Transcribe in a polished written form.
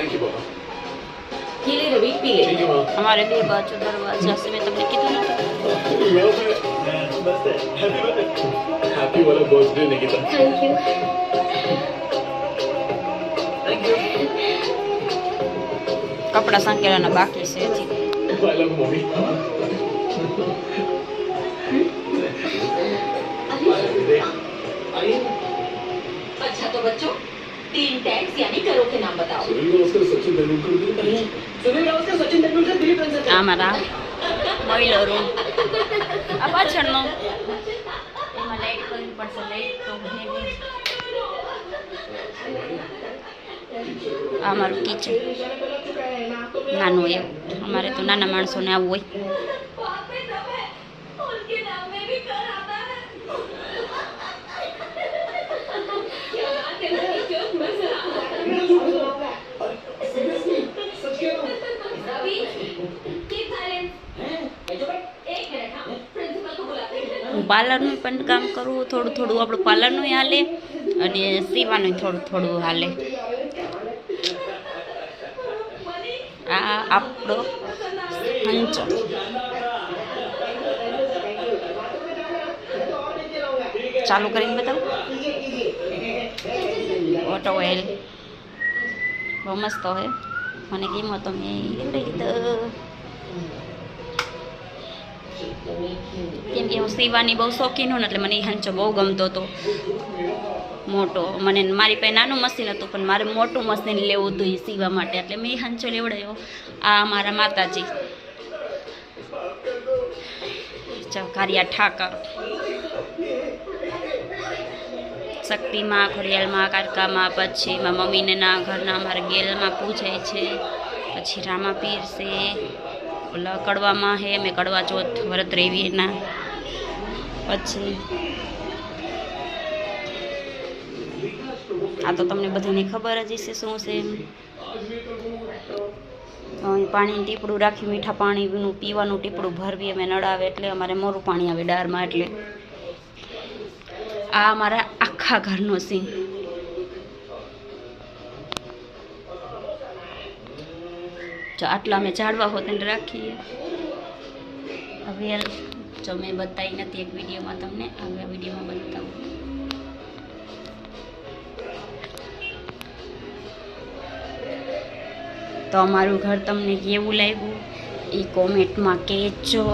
thank you बाबा पीले रवि पीले ठीक है माँ हमारे बे बाजू दरवाजा से मैं तुमने कीधुं नतुं हैप्पी वाला बर्थडे निकिता थैंक यू कपड़ा सांकेलाना बाकी छे हजी आई लव मम्मी अच्छा तो बच्चों 3 टैग्स यानी करो के नाम बताओ सुनील गावस्कर सचिन तेंदुलकर सुनील गावस्कर सचिन तेंदुलकर दिलीप रंजन आ मारा महिलो रूम आ पाछळनो एमां लाइट करवी पड़शे लाइट तो हेवी आ मारुं किचन नानुं एवुं अमारे तो नाना माणसोने आवुं होय पार्लरનું પણ કામ કરવું થોડું થોડું આપણું પાર્લરનું હાલે અને સીવાનું થોડું થોડું હાલે આ આપણો હંચો ચાલુ કરીને બતાવું ઓટો ઓઇલ બહુ મસ્ત હોય મને ગમ્યો તો મેં લઈ લીધો કેમ કે હું સીવાની બહુ શોખીન હોઉં ને એટલે મને એ હંચો બહુ ગમતો હતો મોટો મને મારી પાસે નાનું મશીન હતું પણ મારે મોટું મશીન લેવું હતું એ સીવા માટે એટલે મેં એ હંચો લેવડાવ્યો આ મારા માતાજી કારિયા ઠાકર શક્તિમાં ખોડિયાલમાં કારકામાં પછી મારા મમ્મીને ના ઘરના અમારા ગેલમાં પૂજાય છે પછી રામાપીર છે ઓલા કડવામાં હે મેં કડવા ચોથ વ્રત રેવી એના પછી આ તો તમને બધાને ખબર જ છે શું છે પાણીનું ટીપડું રાખી મીઠા પાણીનું પીવાનું ટીપડું ભરવી અમે નડાવે એટલે અમારે મોરું પાણી આવે ડારમાં એટલે આ અમારા આખા ઘરનો સીન જો આટલા અમે ઝાડવા હોત ને રાખીએ હવે જો મેં બતાવી નથી એક વિડીયોમાં તમને હવે આ વિડીયોમાં બતાવું તો અમારું ઘર તમને કેવું લાગ્યું એ કોમેન્ટમાં કહેજો